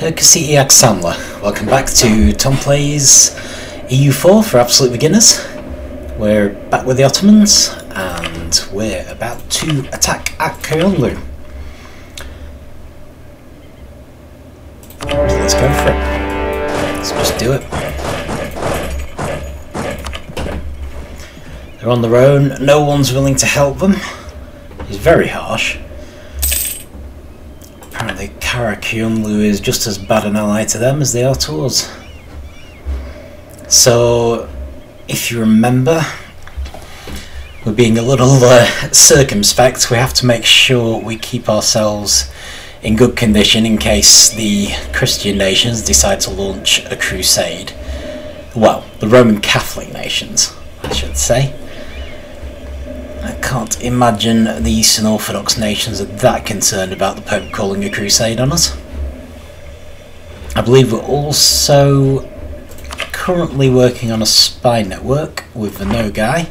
Aq Qoyunlu. Welcome back to Tom Plays EU4 for absolute beginners. We're back with the Ottomans and we're about to attack Aq Qoyunlu. So let's go for it. Let's just do it. They're on their own, no one's willing to help them. It's very harsh. Apparently Qara Qoyunlu is just as bad an ally to them as they are to us. So, if you remember, we're being a little circumspect. We have to make sure we keep ourselves in good condition in case the Christian nations decide to launch a crusade. Well, the Roman Catholic nations, I should say. I can't imagine the Eastern Orthodox nations are that concerned about the Pope calling a crusade on us. I believe we're also currently working on a spy network with the No Guy,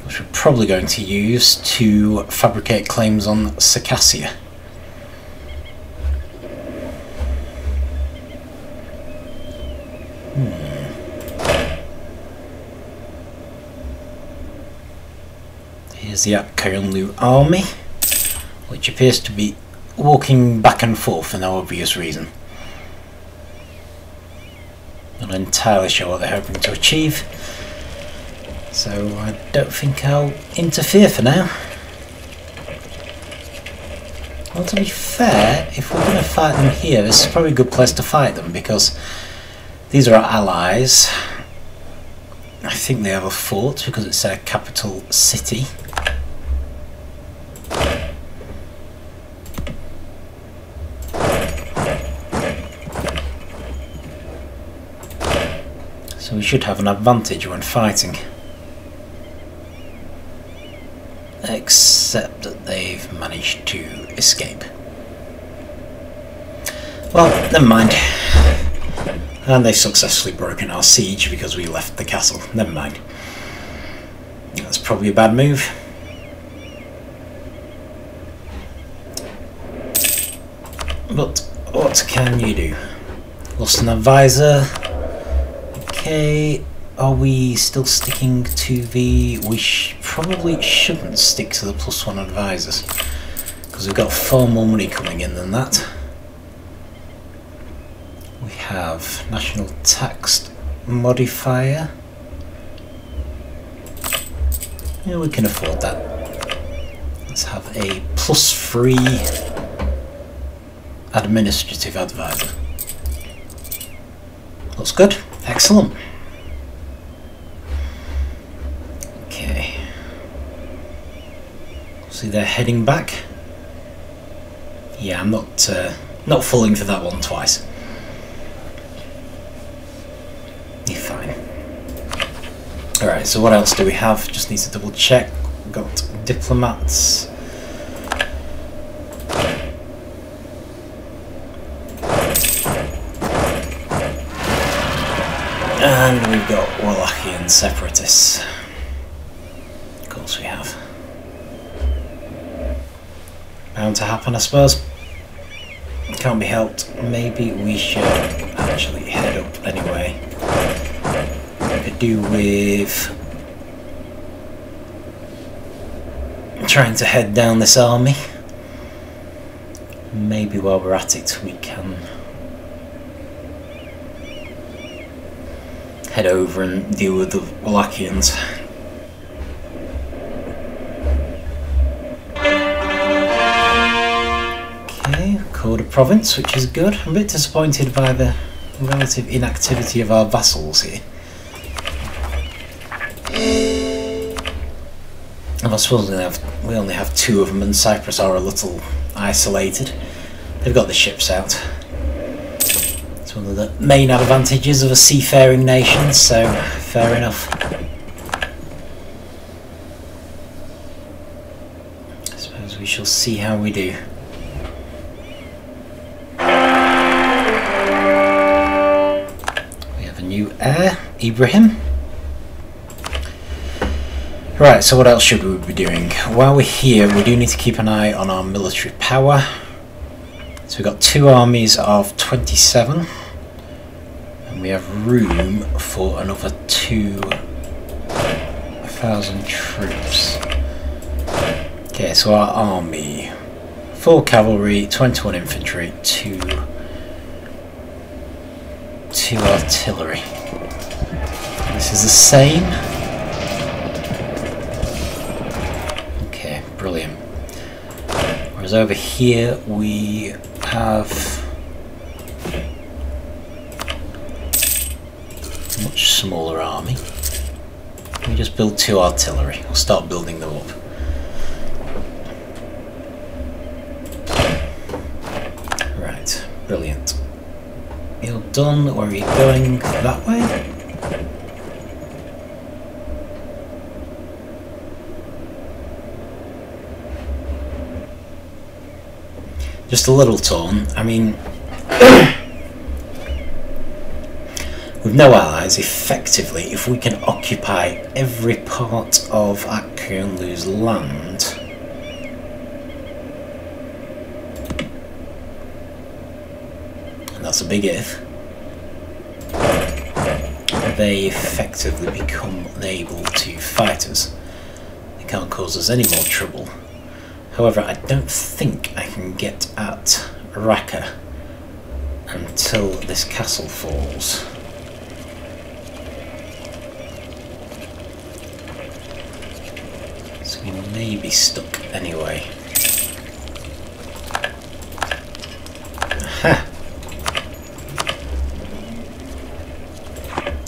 which we're probably going to use to fabricate claims on Circassia. Here's the Aq Qoyunlu army, which appears to be walking back and forth for no obvious reason. Not entirely sure what they're hoping to achieve, so I don't think I'll interfere for now. Well, to be fair, if we're going to fight them here, this is probably a good place to fight them because these are our allies. I think they have a fort because it's their capital city. So we should have an advantage when fighting. Except that they've managed to escape. Well, never mind. And they've successfully broken our siege because we left the castle. Never mind. That's probably a bad move. But what can you do? Lost an advisor. Okay, are we still sticking to the... We probably shouldn't stick to the +1 advisors because we've got far more money coming in than that. We have national tax modifier. Yeah, we can afford that. Let's have a +3 administrative advisor. Looks good. Excellent. Okay. See, they're heading back. Yeah, I'm not falling for that one twice. You're fine. Alright, so what else do we have? Just need to double check. We've got diplomats. And we've got Wallachian separatists. Of course we have. Bound to happen, I suppose. Can't be helped. Maybe we should actually head up anyway. We could do with trying to head down this army. Maybe while we're at it we can head over and deal with the Wallachians. Okay, called a province, which is good. I'm a bit disappointed by the relative inactivity of our vassals here. And I suppose we only have 2 of them, and Cyprus are a little isolated. They've got the ships out. It's one of the main advantages of a seafaring nation, so fair enough. I suppose we shall see how we do. We have a new heir, Ibrahim. Right, so what else should we be doing? While we're here, we do need to keep an eye on our military power. So So we've got 2 armies of 27, and we have room for another 2,000 troops. Okay, so our army, 4 cavalry, 21 infantry, 2 artillery. This is the same. Okay, brilliant. Whereas over here we have a much smaller army. We just build 2 artillery. We'll start building them up. Right, brilliant. You're done. Where are you going? That way? Just a little torn. I mean, with no allies, effectively, if we can occupy every part of Aq Qoyunlu's land, and that's a big if, they effectively become unable to fight us. They can't cause us any more trouble. However, I don't think I can get at Raqqa until this castle falls. So we may be stuck anyway. Aha!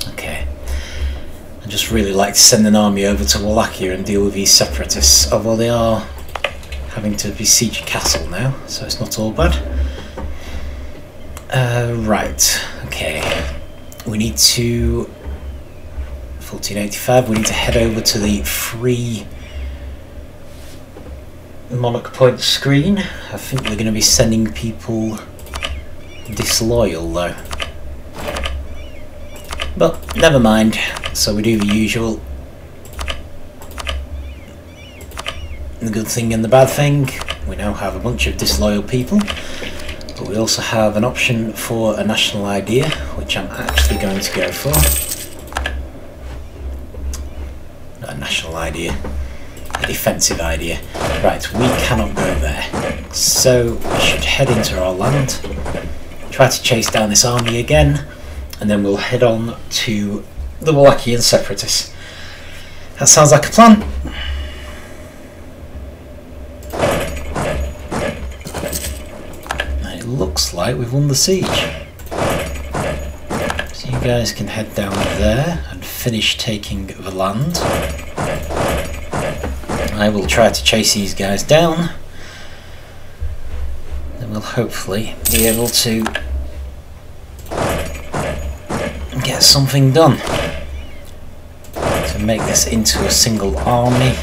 Okay. I just really like to send an army over to Wallachia and deal with these separatists, although they are having to besiege a castle now, so it's not all bad. Right, okay. We need to... 1485, we need to head over to the free Monarch Point screen. I think we're going to be sending people disloyal though. But never mind, so we do the usual. The good thing and the bad thing, we now have a bunch of disloyal people, but we also have an option for a national idea, which I'm actually going to go for. Not a national idea, a defensive idea. Right, we cannot go there, so we should head into our land, try to chase down this army again, and then we'll head on to the Wallachian separatists. That sounds like a plan. Looks like we've won the siege. So you guys can head down there and finish taking the land. I will try to chase these guys down, and we'll hopefully be able to get something done to make this into a single army.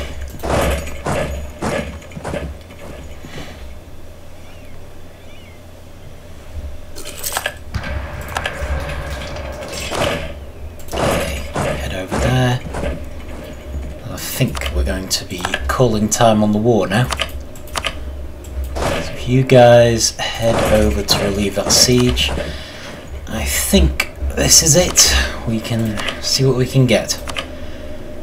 To be calling time on the war now. So if you guys head over to relieve that siege, I think this is it. We can see what we can get.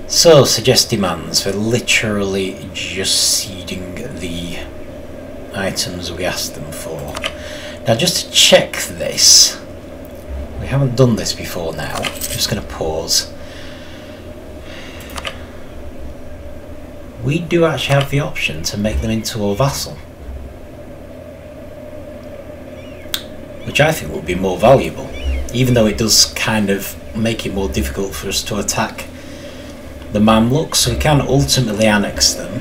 So, suggest demands. We're literally just ceding the items we asked them for. Now, just to check this, we haven't done this before now. I'm just going to pause. We do actually have the option to make them into a vassal, which I think would be more valuable, even though it does kind of make it more difficult for us to attack the Mamluks, so we can ultimately annex them.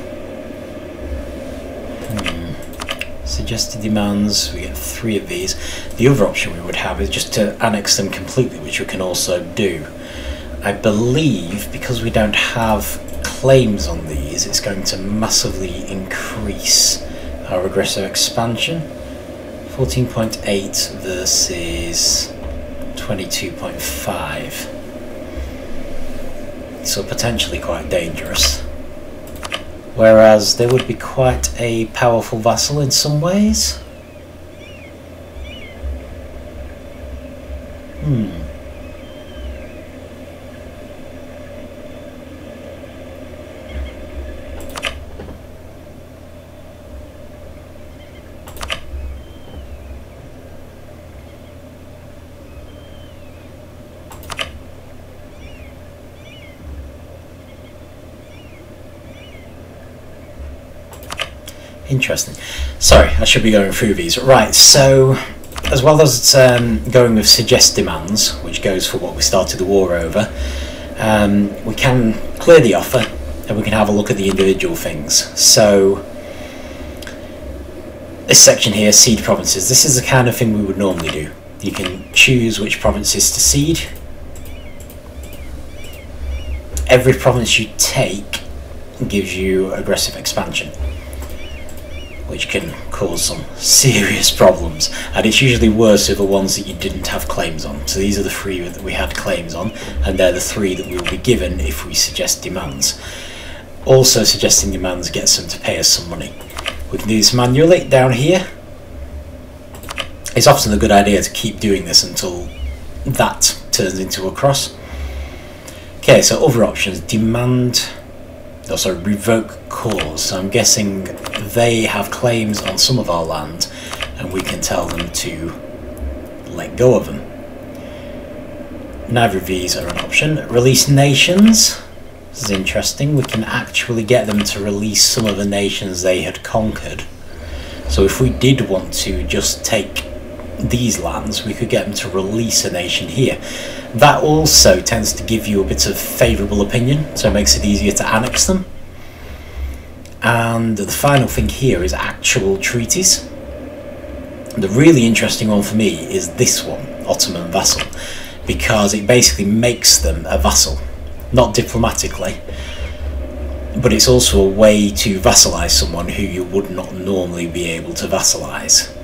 Suggested demands, we get 3 of these. The other option we would have is just to annex them completely, which we can also do. I believe because we don't have claims on these, it's going to massively increase our aggressive expansion. 14.8 versus 22.5, so potentially quite dangerous, whereas they would be quite a powerful vassal in some ways. Interesting. Sorry, I should be going through these. Right, so as well as going with suggest demands, which goes for what we started the war over, we can clear the offer and we can have a look at the individual things. So this section here, seed provinces, this is the kind of thing we would normally do. You can choose which provinces to seed. Every province you take gives you aggressive expansion, which can cause some serious problems, and it's usually worse with the ones that you didn't have claims on. So these are the 3 that we had claims on, and they're the 3 that we will be given if we suggest demands. Also, suggesting demands gets them to pay us some money. We can do this manually down here. It's often a good idea to keep doing this until that turns into a cross. Okay, so other options, demand, also revoke cause. So I'm guessing they have claims on some of our land and we can tell them to let go of them. Neither of these are an option. Release nations. This is interesting. We can actually get them to release some of the nations they had conquered. So if we did want to just take these lands, we could get them to release a nation here. That also tends to give you a bit of favourable opinion, so it makes it easier to annex them. And the final thing here is actual treaties. The really interesting one for me is this one, Ottoman vassal, because it basically makes them a vassal. Not diplomatically, but it's also a way to vassalize someone who you would not normally be able to vassalize.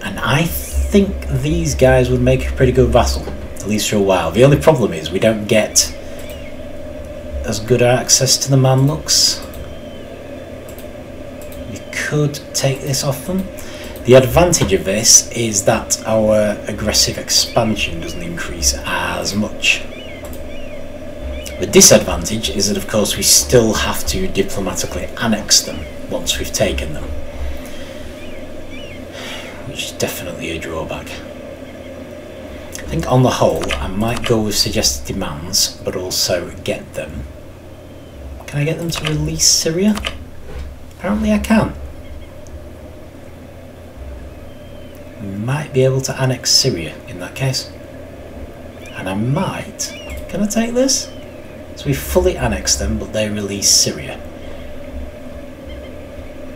And I think these guys would make a pretty good vassal, at least for a while. The only problem is we don't get as good access to the Mamluks. We could take this off them. The advantage of this is that our aggressive expansion doesn't increase as much. The disadvantage is that, of course, we still have to diplomatically annex them once we've taken them, which is definitely a drawback. I think on the whole I might go with suggested demands, but also get them. Can I get them to release Syria? Apparently I can. We might be able to annex Syria in that case. And I might... Can I take this? So we fully annex them, but they release Syria.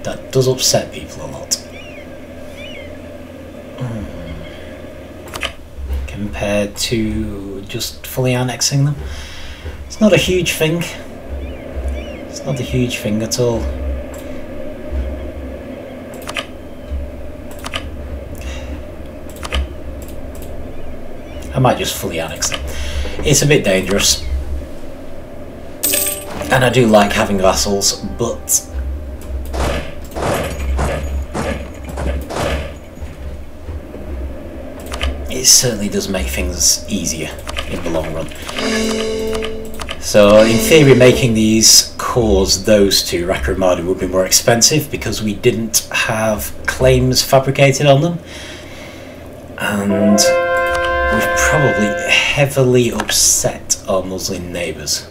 That does upset people a lot. Compared to just fully annexing them. It's not a huge thing. It's not a huge thing at all. I might just fully annex them. It's a bit dangerous. And I do like having vassals, but it certainly does make things easier in the long run. So in theory, making these cores those two, Raqqa and Madi, would be more expensive because we didn't have claims fabricated on them, and we've probably heavily upset our Muslim neighbours.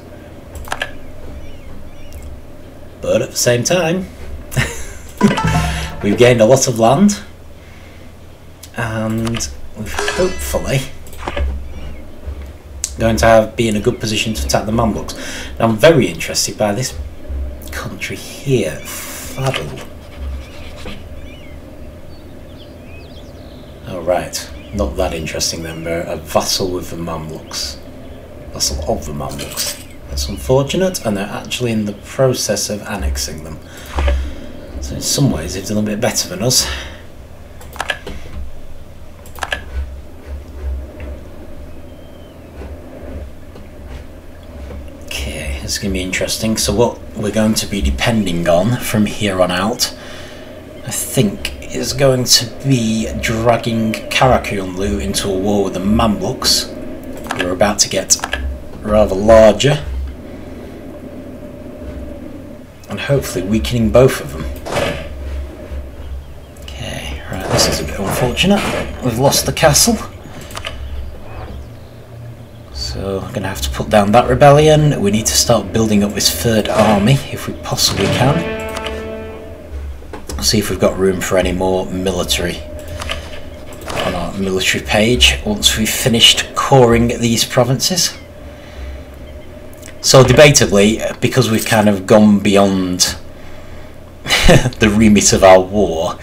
But at the same time, we've gained a lot of land, and we've hopefully going to be in a good position to attack the Mamluks. Now I'm very interested by this country here, Fadl. Oh right, not that interesting then. We're a vassal with the Mamluks. Vassal of the Mamluks. That's unfortunate, and they're actually in the process of annexing them. So in some ways they've done a bit better than us. Okay, this is going to be interesting. So what we're going to be depending on from here on out, I think, is going to be dragging Qara Qoyunlu into a war with the Mamluks, who are about to get rather larger, and hopefully weakening both of them. Okay, right, this is a bit unfortunate. We've lost the castle. So I'm going to have to put down that rebellion. We need to start building up this third army if we possibly can. See if we've got room for any more military on our military page once we've finished coring these provinces. So debatably, because we've kind of gone beyond the remit of our war,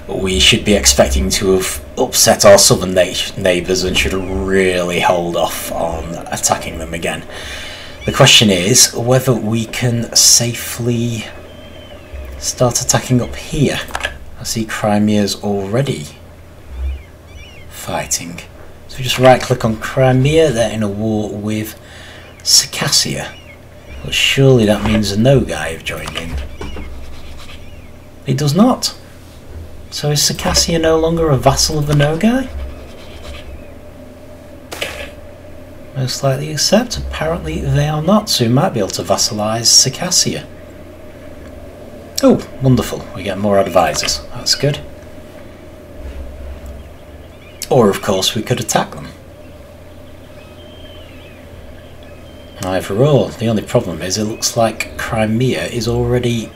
we should be expecting to have upset our southern neighbours and should really hold off on attacking them again. The question is whether we can safely start attacking up here. I see Crimea's already fighting. So we just right click on Crimea, they're in a war with Circassia. But surely that means the Nogai have joined in. It does not. So is Circassia no longer a vassal of the Nogai? Most likely accept. Apparently they are not, so we might be able to vassalize Circassia. Oh, wonderful. We get more advisors. That's good. Or, of course, we could attack them. Either or. The only problem is it looks like Crimea is already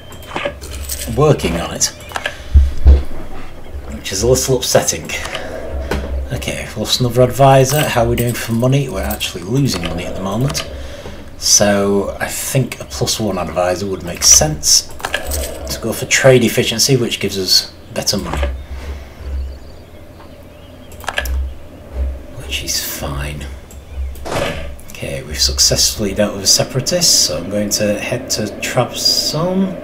working on it, which is a little upsetting. Okay, we've lost another advisor. How are we doing for money? We're actually losing money at the moment. So I think a +1 advisor would make sense. Let's go for trade efficiency, which gives us better money. Which is fine. Okay, we've successfully dealt with the separatists, so I'm going to head to Trabzon.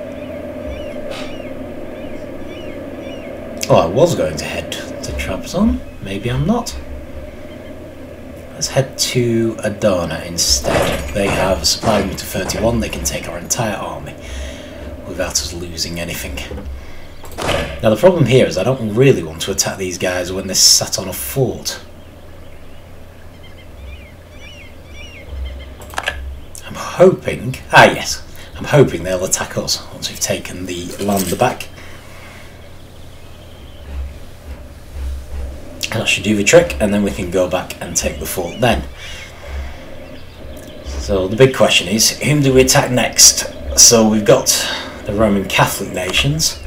Oh, I was going to head to Trabzon. Maybe I'm not. Let's head to Adana instead. They have a supply limit of 31. They can take our entire army without us losing anything. Now the problem here is I don't really want to attack these guys when they're sat on a fort. I'm hoping... yes. I'm hoping they'll attack us once we've taken the land back. That should do the trick, and then we can go back and take the fort then. So the big question is, whom do we attack next? So we've got the Roman Catholic nations.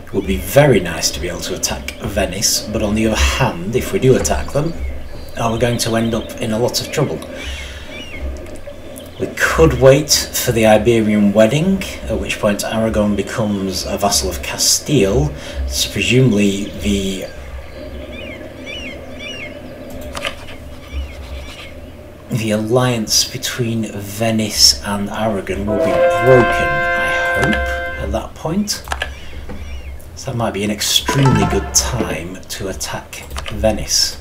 It would be very nice to be able to attack Venice, but on the other hand, if we do attack them, are we going to end up in a lot of trouble? We could wait for the Iberian wedding, at which point Aragon becomes a vassal of Castile, so presumably the alliance between Venice and Aragon will be broken, I hope, at that point. So that might be an extremely good time to attack Venice.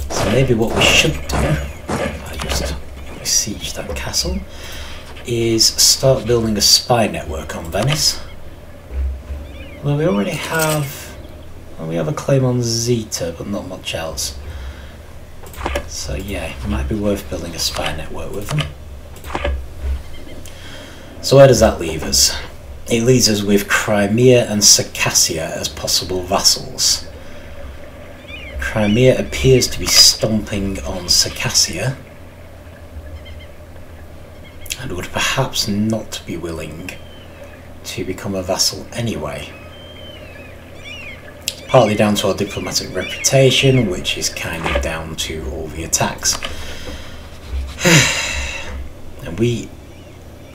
So maybe what we should do, if I just besiege that castle, is start building a spy network on Venice. Well, we already have... well, we have a claim on Zeta, but not much else. So yeah, it might be worth building a spy network with them. So where does that leave us? It leaves us with Crimea and Circassia as possible vassals. Crimea appears to be stomping on Circassia, and would perhaps not be willing to become a vassal anyway. Partly down to our diplomatic reputation, which is kind of down to all the attacks. And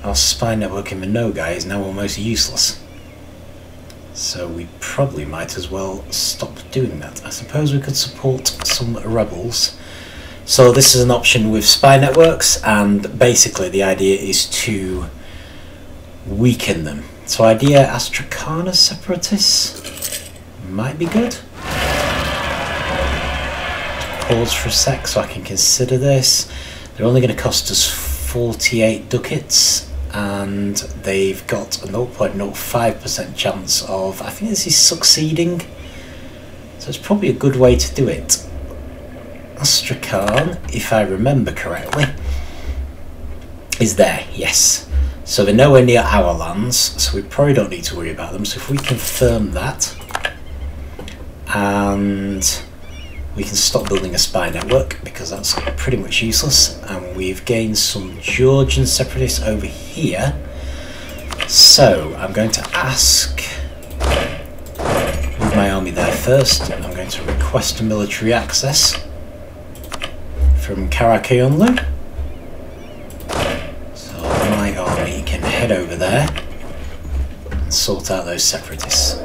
our spy network in the Nogai is now almost useless. So we probably might as well stop doing that. I suppose we could support some rebels. So this is an option with spy networks, and basically the idea is to weaken them. So idea Astrakhan's separatists might be good. Pause for a sec so I can consider this. They're only going to cost us 48 ducats, and they've got a 0.05% chance of, I think this is succeeding, so it's probably a good way to do it. Astrakhan, if I remember correctly, is there, yes. So they're nowhere near our lands, so we probably don't need to worry about them. So if we confirm that, and we can stop building a spy network because that's pretty much useless, and we've gained some Georgian separatists over here. So I'm going to ask, move my army there first, and I'm going to request a military access from Qara Qoyunlu. So my army can head over there and sort out those separatists.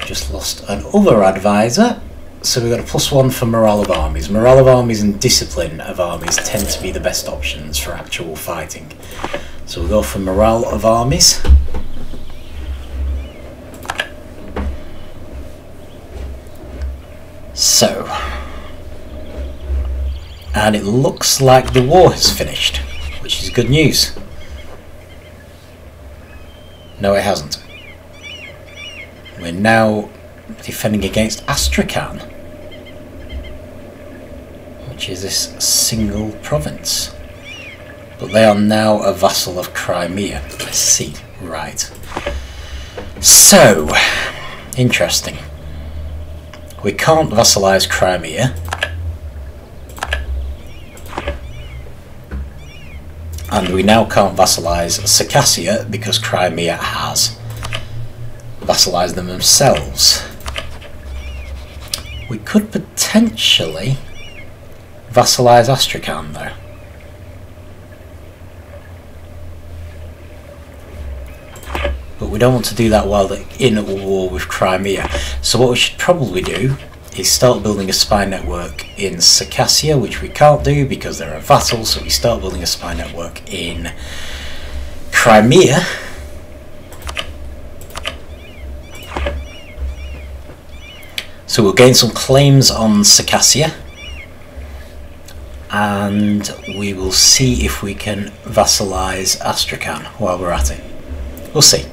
Just lost another advisor. So we've got a +1 for morale of armies. Morale of armies and discipline of armies tend to be the best options for actual fighting. So we'll go for morale of armies. So, and it looks like the war has finished, which is good news. No, it hasn't. We're now defending against Astrakhan, which is this single province. But they are now a vassal of Crimea. I see, right. So, interesting. We can't vassalize Crimea. And we now can't vassalize Circassia because Crimea has vassalized them themselves. We could potentially vassalize Astrakhan though. But we don't want to do that while they're in a war with Crimea. So what we should probably do is start building a spy network in Circassia, which we can't do because they're a vassal, so we start building a spy network in Crimea. So we'll gain some claims on Circassia, and we will see if we can vassalize Astrakhan while we're at it. We'll see.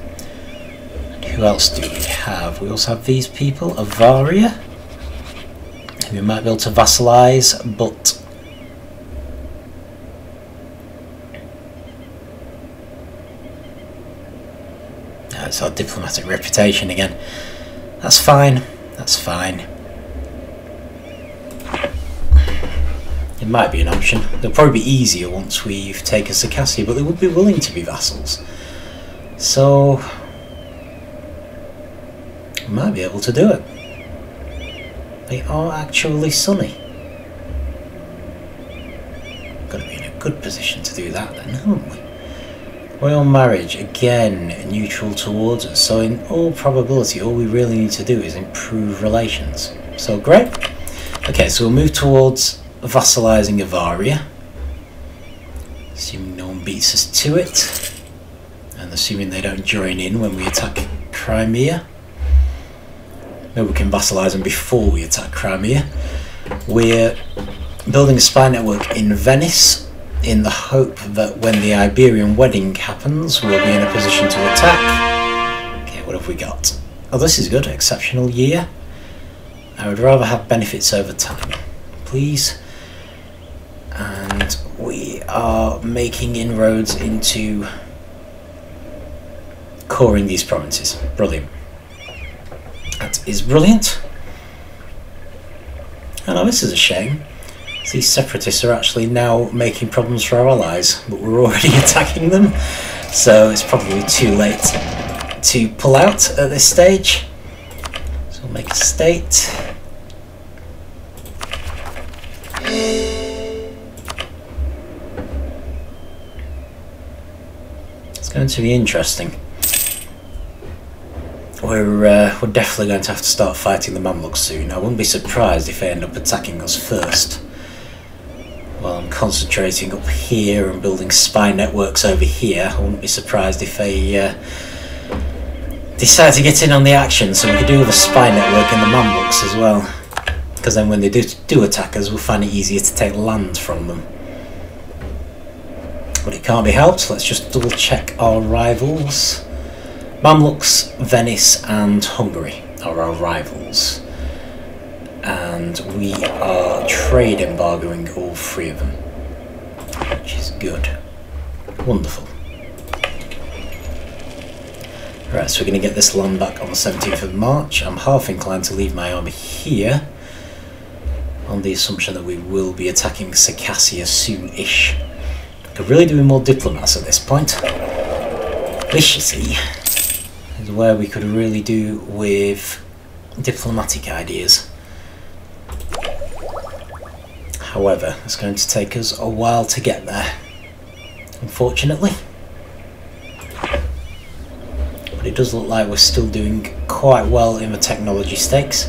And who else do we have? We also have these people, Avaria, who we might be able to vassalize, but no, it's our diplomatic reputation again. That's fine. That's fine. It might be an option. They'll probably be easier once we've taken Circassia, but they would be willing to be vassals. So we might be able to do it. They are actually sunny. Got to be in a good position to do that then, haven't we? Royal marriage, again, neutral towards us, so in all probability all we really need to do is improve relations. So great. Okay, so we'll move towards vassalizing Avaria, assuming no one beats us to it, and assuming they don't join in when we attack Crimea. Maybe we can vassalize them before we attack Crimea. We're building a spy network in Venice, in the hope that when the Iberian wedding happens, we'll be in a position to attack. Okay, what have we got? Oh, this is good. Exceptional year. I would rather have benefits over time, please. And we are making inroads into coring these provinces. Brilliant. That is brilliant. Oh no, this is a shame. These separatists are actually now making problems for our allies, but we're already attacking them, so it's probably too late to pull out at this stage. So we'll make a state. It's going to be interesting. We're definitely going to have to start fighting the Mamluks soon. I wouldn't be surprised if they end up attacking us first. While I'm concentrating up here and building spy networks over here, I wouldn't be surprised if they decide to get in on the action, so we could do with a spy network in the Mamluks as well. Because then when they do attack us, we'll find it easier to take land from them. but it can't be helped. Let's just double check our rivals. Mamluks, Venice and Hungary are our rivals, and we are trade embargoing all three of them, which is good. Wonderful. Right, so we're going to get this land back on the 17th of March. I'm half inclined to leave my army here, on the assumption that we will be attacking Circassia soon-ish. Could really do with more diplomats at this point. Vichy is where we could really do with diplomatic ideas. However, it's going to take us a while to get there, unfortunately. But it does look like we're still doing quite well in the technology stakes.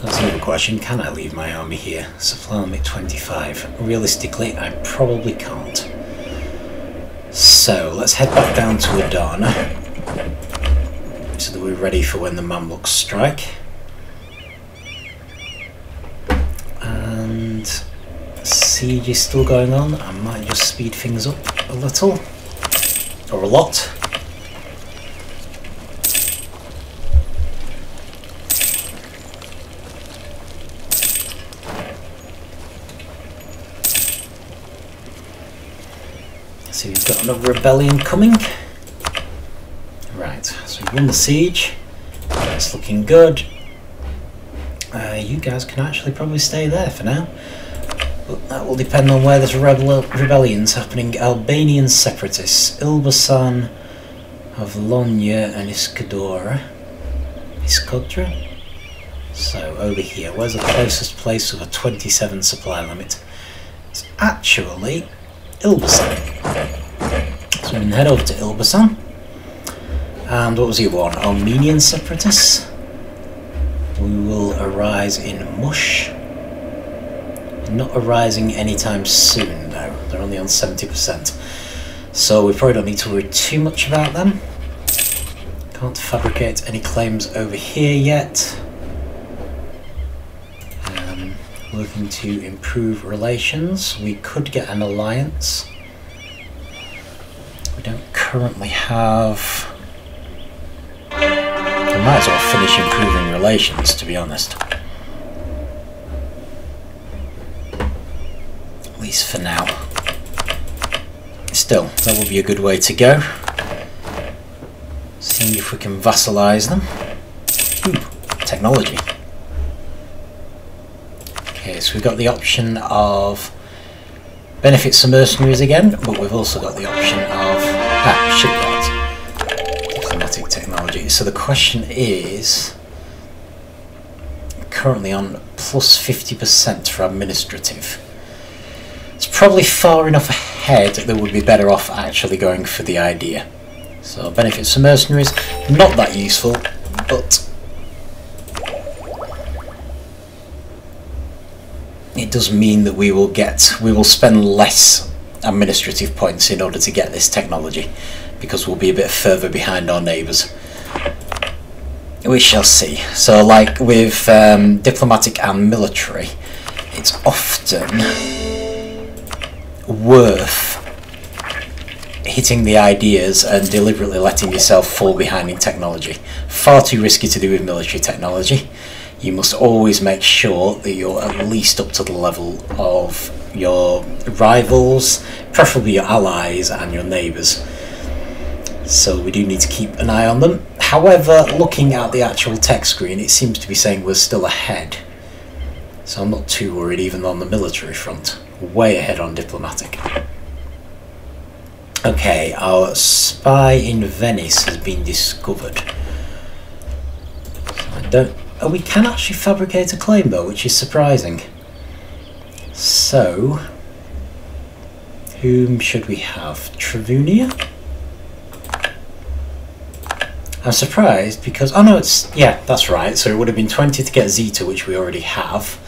That's another question. Can I leave my army here? Supply limit 25. Realistically, I probably can't. So let's head back down to Adana, so that we're ready for when the Mamluks strike. And siege is still going on. I might just speed things up a little, or a lot. So we've got another rebellion coming. Right, so we've won the siege. That's looking good. You guys can actually probably stay there for now. But that will depend on where this rebellion's happening. Albanian separatists. Ilbasan, Avlonia and Iskadora. Iskodra? So over here, where's the closest place with a 27 supply limit? It's actually Ilbasan. So we can head over to Ilbasan. And what was the other one? Armenian separatists. We will arise in Mush. Not arising anytime soon though. They're only on 70%. So we probably don't need to worry too much about them. Can't fabricate any claims over here yet. Looking to improve relations. We could get an alliance. We don't currently have... We might as well finish improving relations, to be honest. At least for now. Still, that would be a good way to go. Seeing if we can vassalize them. Ooh, technology. Okay, so we've got the option of benefits to mercenaries again, but we've also got the option of shipyards. Diplomatic technology. So the question is, currently on plus 50% for administrative. It's probably far enough ahead that we'd be better off actually going for the idea. So benefits to mercenaries, not that useful, but it does mean that we will spend less administrative points in order to get this technology, because we'll be a bit further behind our neighbours. We shall see. So like with diplomatic and military, it's often worth hitting the ideas and deliberately letting yourself fall behind in technology. Far too risky to do with military technology. You must always make sure that you're at least up to the level of your rivals, preferably your allies and your neighbours. So we do need to keep an eye on them. However, looking at the actual tech screen, it seems to be saying we're still ahead. So I'm not too worried even on the military front. Way ahead on diplomatic. Okay, our spy in Venice has been discovered. Oh, we can actually fabricate a claim though, which is surprising. So, whom should we have? Travunia? I'm surprised because, oh no, it's, yeah, that's right. So it would have been 20 to get Zeta, which we already have.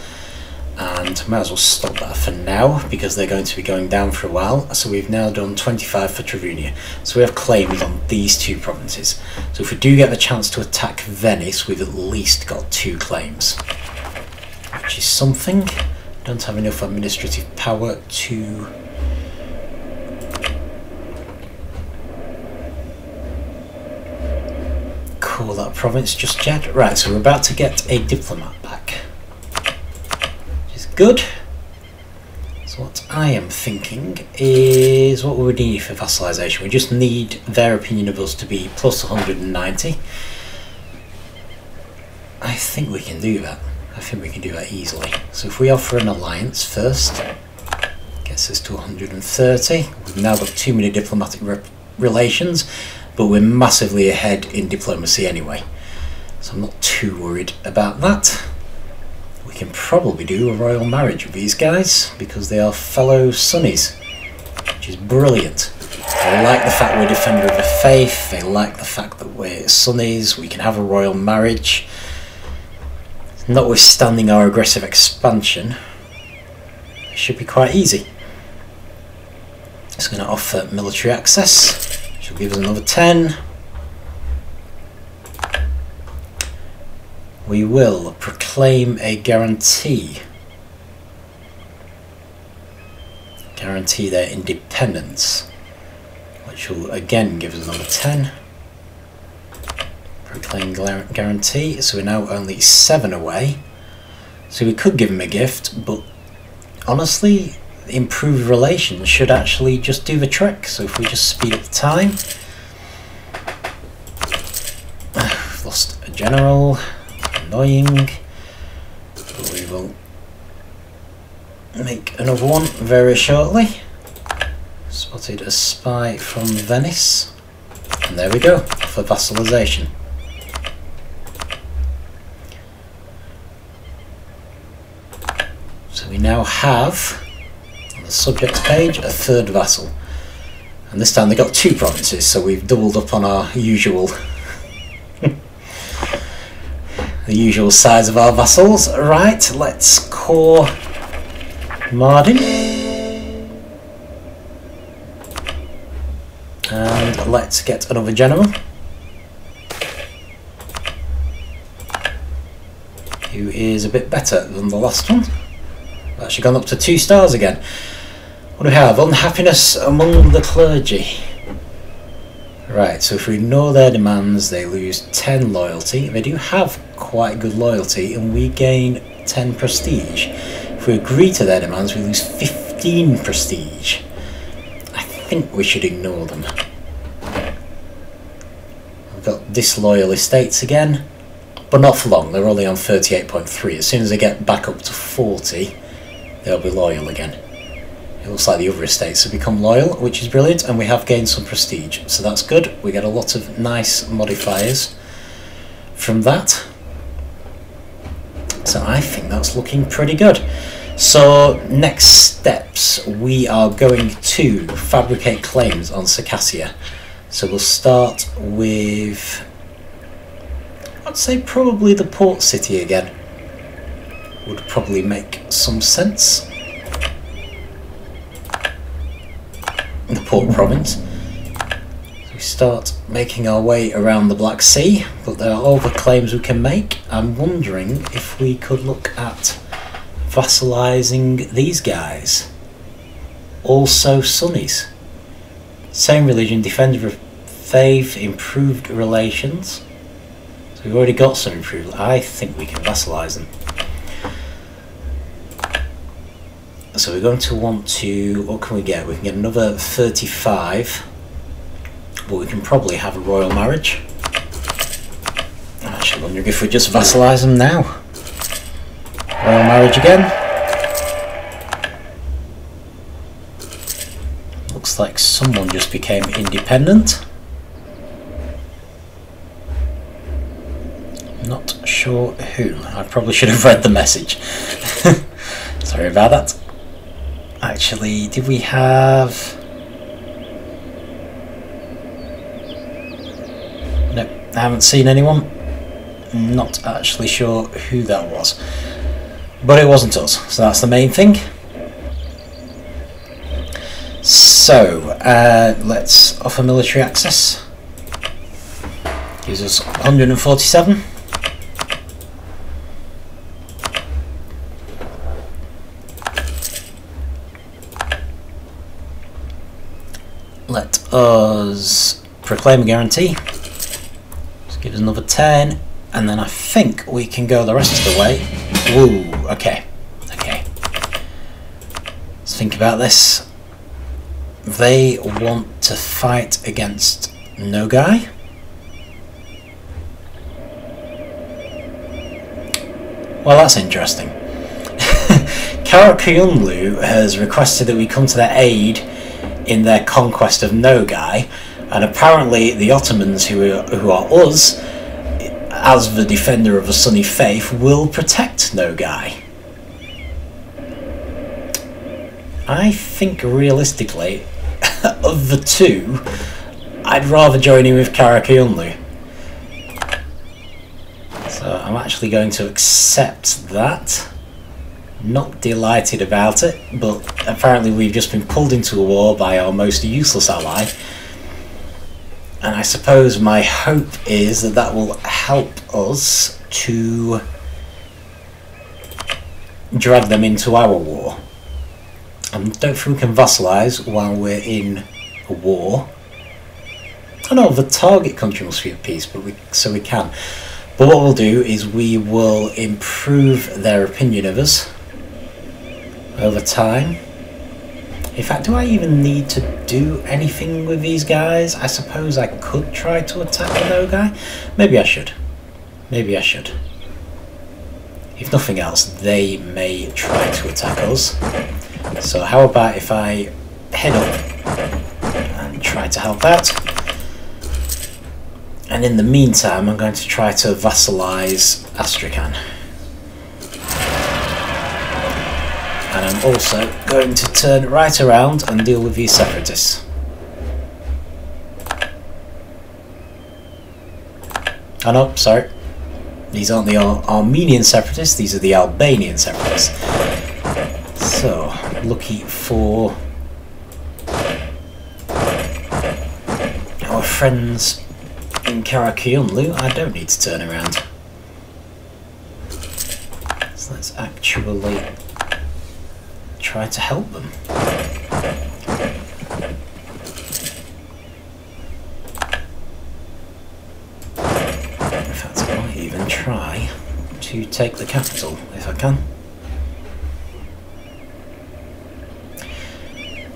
and might as well stop that for now because they're going to be going down for a while. So we've now done 25 for Travunia, so we have claims on these two provinces. So if we do get the chance to attack Venice, we've at least got 2 claims, which is something. Don't have enough administrative power to call that province just yet. Right, so we're about to get a diplomat back, which is good. So what I am thinking is, what we need for vassalisation? We just need their opinion of us to be plus 190. I think we can do that. I think we can do that easily. So if we offer an alliance first, gets us to 130. We've now got too many diplomatic relations, but we're massively ahead in diplomacy anyway. So I'm not too worried about that. We can probably do a royal marriage with these guys because they are fellow Sunnis, which is brilliant. They like the fact we're defender of the faith, they like the fact that we're Sunnis, we can have a royal marriage. Notwithstanding our aggressive expansion, it should be quite easy. It's going to offer military access, which will give us another 10. We will proclaim a guarantee their independence, which will again give us another 10. Proclaim guarantee, so we're now only 7 away. So we could give them a gift, but honestly, improved relations should actually just do the trick. So if we just speed up the time. We've lost a general, annoying, but we will make another one very shortly. Spotted a spy from Venice, and there we go for vassalization. So we now have, on the subjects page, a 3rd vassal, and this time they got 2 provinces, so we've doubled up on our usual the usual size of our vassals. Right, let's core Mardin and let's get another general who is a bit better than the last one. Actually gone up to 2 stars again. What do we have? Unhappiness among the clergy. Right, so if we ignore their demands, they lose 10 loyalty. They do have quite good loyalty, and we gain 10 prestige. If we agree to their demands, we lose 15 prestige. I think we should ignore them. We've got disloyal estates again, but not for long. They're only on 38.3. As soon as they get back up to 40, they'll be loyal again. It looks like the other estates have become loyal, which is brilliant, and we have gained some prestige, so that's good. We get a lot of nice modifiers from that. So I think that's looking pretty good. So next steps, we are going to fabricate claims on Circassia. So we'll start with, I'd say probably the port city again. Would probably make some sense. The port province. So we start making our way around the Black Sea, but there are other claims we can make. I'm wondering if we could look at vassalizing these guys. Also Sunnis. Same religion, defender of faith, improved relations. So we've already got some improved. I think we can vassalize them. So we're going to want to, what can we get? We can get another 35, but we can probably have a royal marriage. I'm actually wondering if we just vassalise them now. Royal marriage again. Looks like someone just became independent. Not sure who. I probably should have read the message. Sorry about that. Actually, did we have... No, I haven't seen anyone. Not actually sure who that was. But it wasn't us, so that's the main thing. So, let's offer military access. Gives us 147. Let us proclaim a guarantee. Just give us another 10, and then I think we can go the rest of the way. Ooh, okay. Okay. Let's think about this. They want to fight against Nogai. Well, that's interesting. Qara Qoyunlu has requested that we come to their aid in their conquest of Nogai, and apparently the Ottomans, who are us, as the defender of the Sunni faith, will protect Nogai. I think realistically, of the two, I'd rather join in with Qara Qoyunlu. So I'm actually going to accept that. Not delighted about it, but apparently we've just been pulled into a war by our most useless ally, and I suppose my hope is that that will help us to drag them into our war. I don't think we can vassalize while we're in a war. I know the target country must be at peace, but so we can. But what we'll do is we will improve their opinion of us over time. In fact, do I even need to do anything with these guys? I suppose I could try to attack the Nogai. Maybe I should. Maybe I should. If nothing else, they may try to attack us. So how about if I head up and try to help out? And in the meantime, I'm going to try to vassalize Astrakhan. And I'm also going to turn right around and deal with these separatists. Oh no, sorry. These aren't the Armenian separatists, these are the Albanian separatists. So, lucky for our friends in Qara Qoyunlu, I don't need to turn around. So let's actually try to help them. In fact, I might even try to take the capital if I can.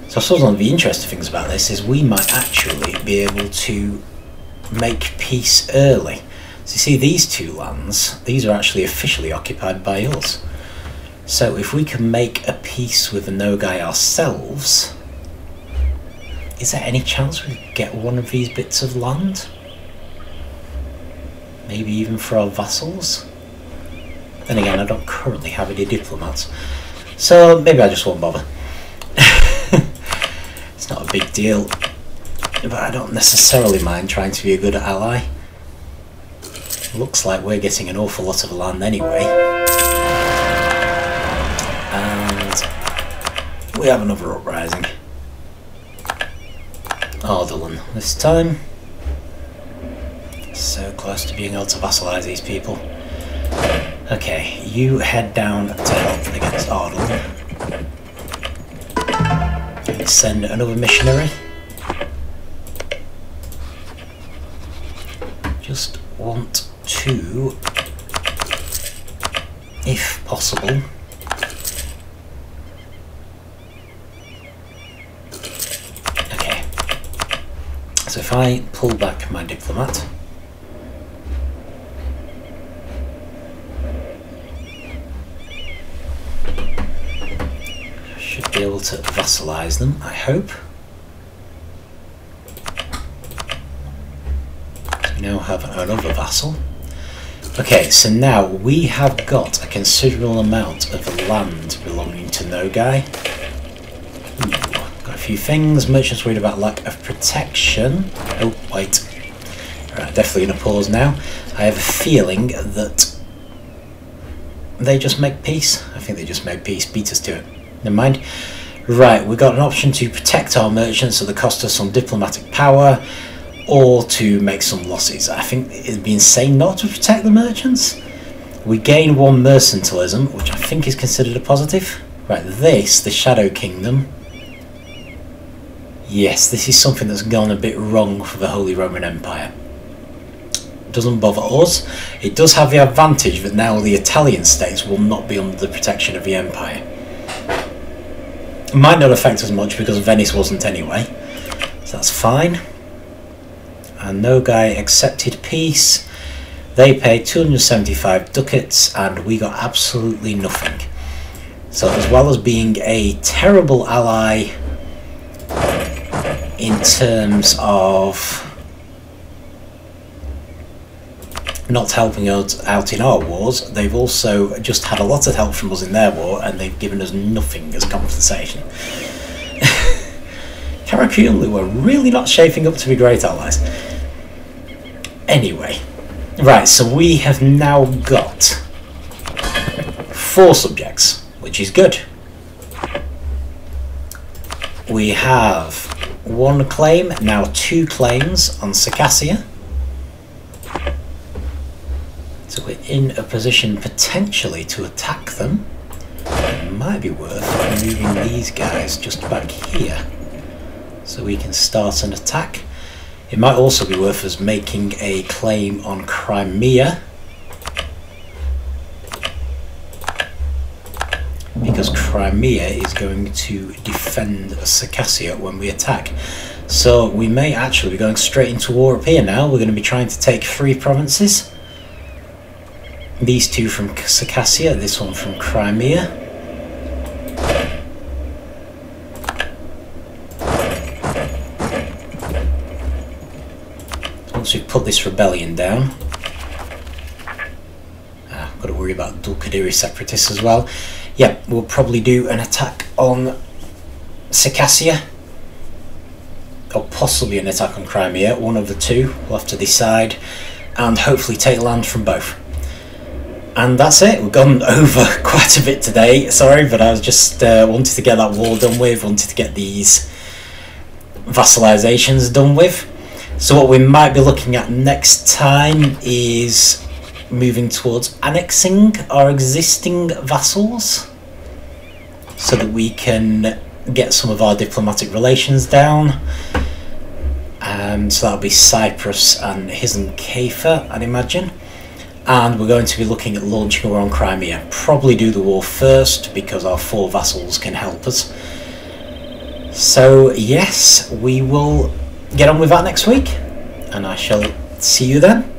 So I suppose one of the interesting things about this is we might actually be able to make peace early. So you see these two lands, these are actually officially occupied by us. So if we can make a peace with the Nogai ourselves, is there any chance we could get one of these bits of land? Maybe even for our vassals? Then again, I don't currently have any diplomats, so maybe I just won't bother. It's not a big deal, but I don't necessarily mind trying to be a good ally. Looks like we're getting an awful lot of land anyway. And we have another uprising. Ardalan this time. So close to being able to vassalize these people. Okay, you head down to help against Ardalan. Send another missionary. Just want to, if possible, okay, so if I pull back my diplomat, I should be able to vassalize them, I hope. We now have another vassal. Okay, so now we have got a considerable amount of land belonging to Nogai. Got a few things. Merchants worried about lack of protection. Oh, wait. Right, definitely going to pause now. I have a feeling that they just make peace? I think they just made peace. Beat us to it. Never mind. Right, we've got an option to protect our merchants, so they cost us some diplomatic power, or to make some losses. I think it'd be insane not to protect the merchants. We gain 1 mercantilism, which I think is considered a positive. Right, this, the Shadow Kingdom. Yes, this is something that's gone a bit wrong for the Holy Roman Empire. Doesn't bother us. It does have the advantage that now the Italian states will not be under the protection of the Empire. It might not affect us much because Venice wasn't anyway, so that's fine. And Nogai accepted peace. They paid 275 ducats and we got absolutely nothing. So as well as being a terrible ally in terms of not helping us out in our wars, they've also just had a lot of help from us in their war, and they've given us nothing as compensation. Qara Qoyunlu were really not shaping up to be great allies. Anyway, right, so we have now got 4 subjects, which is good. We have 1 claim, now 2 claims on Circassia. So we're in a position potentially to attack them. It might be worth moving these guys just back here so we can start an attack. It might also be worth us making a claim on Crimea, because Crimea is going to defend Circassia when we attack. So we may actually be going straight into war up here now. We're going to be trying to take 3 provinces. These 2 from Circassia, this one from Crimea. Once we've put this rebellion down, I've got to worry about Dulcadiri separatists as well. Yeah, we'll probably do an attack on Circassia, or possibly an attack on Crimea, one of the 2, we'll have to decide, and hopefully take land from both. And that's it. We've gone over quite a bit today, sorry, but I was just wanted to get that war done with, wanted to get these vassalizations done with. So what we might be looking at next time is moving towards annexing our existing vassals so that we can get some of our diplomatic relations down. So that'll be Cyprus and Hizen-Kafer, I'd imagine. And we're going to be looking at launching a war on Crimea. Probably do the war first because our 4 vassals can help us. So yes, we will get on with that next week, and I shall see you then.